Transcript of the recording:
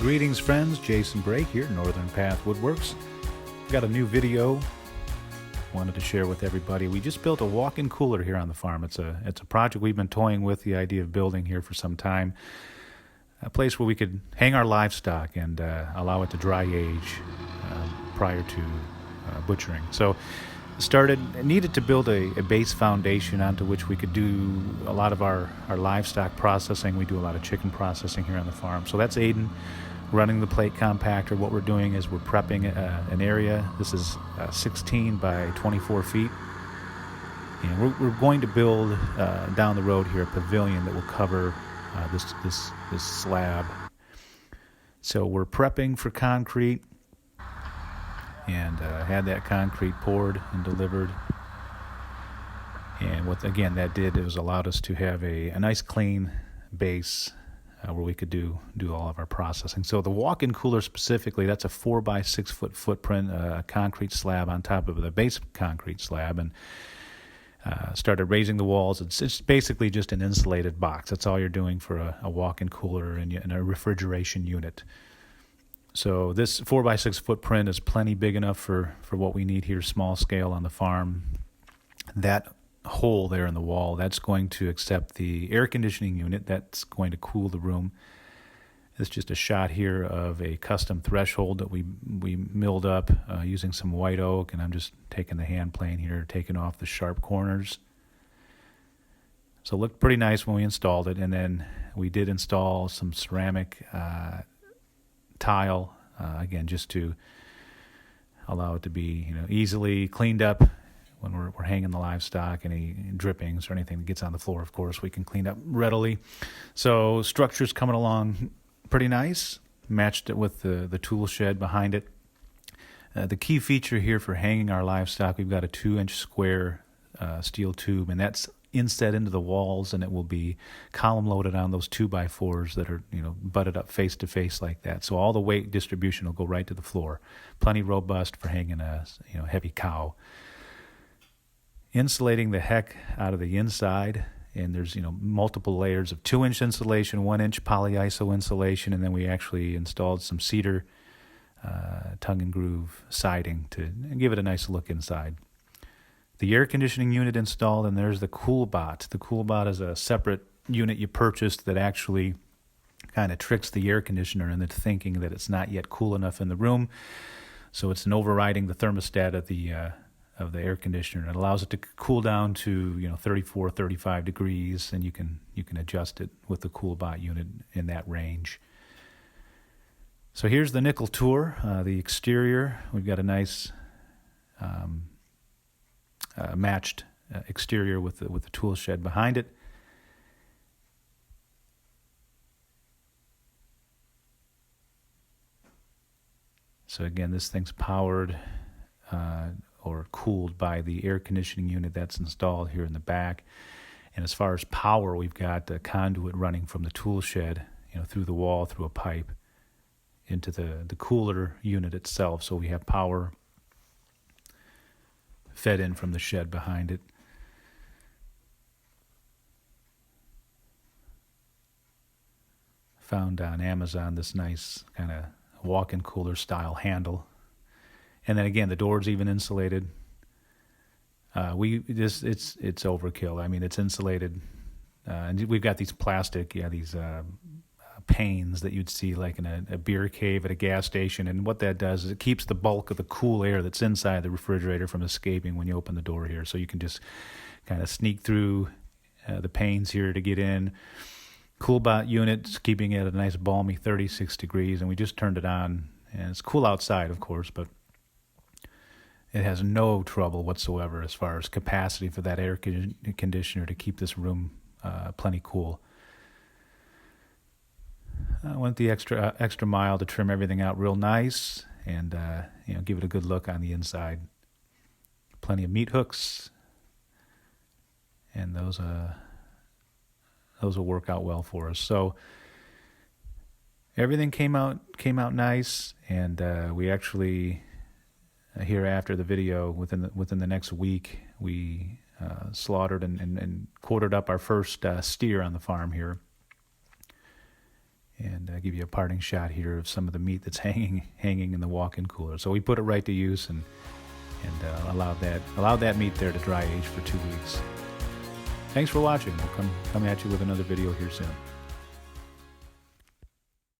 Greetings friends, Jason Brake here, Northern Path Woodworks. Got a new video wanted to share with everybody. We just built a walk-in cooler here on the farm. It's a project we've been toying with, the idea of building here for some time. A place where we could hang our livestock and allow it to dry age prior to butchering. So needed to build a base foundation onto which we could do a lot of our livestock processing. We do a lot of chicken processing here on the farm. So that's Aiden running the plate compactor. What we're doing is we're prepping an area. This is 16 by 24 feet. And we're going to build down the road here a pavilion that will cover this slab. So we're prepping for concrete and had that concrete poured and delivered. And what again that did is allowed us to have a nice clean base where we could do all of our processing. So the walk-in cooler specifically, that's a 4 by 6 foot footprint, a concrete slab on top of the base concrete slab, and started raising the walls. It's basically just an insulated box. That's all you're doing for a walk-in cooler and a refrigeration unit. So this 4 by 6 footprint is plenty big enough for what we need here, small scale on the farm. That hole there in the wall, that's going to accept the air conditioning unit. That's going to cool the room. It's just a shot here of a custom threshold that we milled up using some white oak, and I'm just taking the hand plane here, taking off the sharp corners. So it looked pretty nice when we installed it, and then we did install some ceramic tile, again, just to allow it to be easily cleaned up when we're hanging the livestock. Any drippings or anything that gets on the floor, of course, we can clean up readily. So structure's coming along pretty nice. Matched it with the tool shed behind it. The key feature here for hanging our livestock, we've got a 2-inch square steel tube, and that's inset into the walls, and it will be column loaded on those 2x4s that are butted up face to face like that. So all the weight distribution will go right to the floor. Plenty robust for hanging a heavy cow. Insulating the heck out of the inside, and there's multiple layers of 2-inch insulation, 1-inch polyiso insulation, and then we actually installed some cedar tongue and groove siding to give it a nice look inside. The air conditioning unit installed, and there's the CoolBot. The CoolBot is a separate unit you purchased that actually kind of tricks the air conditioner into thinking that it's not yet cool enough in the room. So it's overriding the thermostat of the air conditioner. It allows it to cool down to 34, 35 degrees, and you can adjust it with the CoolBot unit in that range. So here's the nickel tour. The exterior, we've got a nice matched exterior with the tool shed behind it. So again, this thing's powered or cooled by the air conditioning unit that's installed here in the back. And as far as power, we've got a conduit running from the tool shed, through the wall, through a pipe, into the cooler unit itself. So we have power fed in from the shed behind it. Found on Amazon this nice kind of walk-in cooler style handle. And then again, the door's even insulated. It's overkill. I mean, it's insulated, and we've got these plastic, panes that you'd see like in a beer cave at a gas station. And what that does is it keeps the bulk of the cool air that's inside the refrigerator from escaping when you open the door here. So you can just kind of sneak through the panes here to get in. CoolBot unit, keeping it at a nice balmy 36 degrees, and we just turned it on. And it's cool outside, of course, but it has no trouble whatsoever as far as capacity for that air conditioner to keep this room plenty cool. I went the extra mile to trim everything out real nice and give it a good look on the inside. Plenty of meat hooks, and those will work out well for us. So everything came out nice, and we actually here after the video within the next week we slaughtered and quartered up our first steer on the farm here. and give you a parting shot here of some of the meat that's hanging in the walk-in cooler. So we put it right to use and allowed that meat there to dry age for 2 weeks. Thanks for watching. We'll come at you with another video here soon.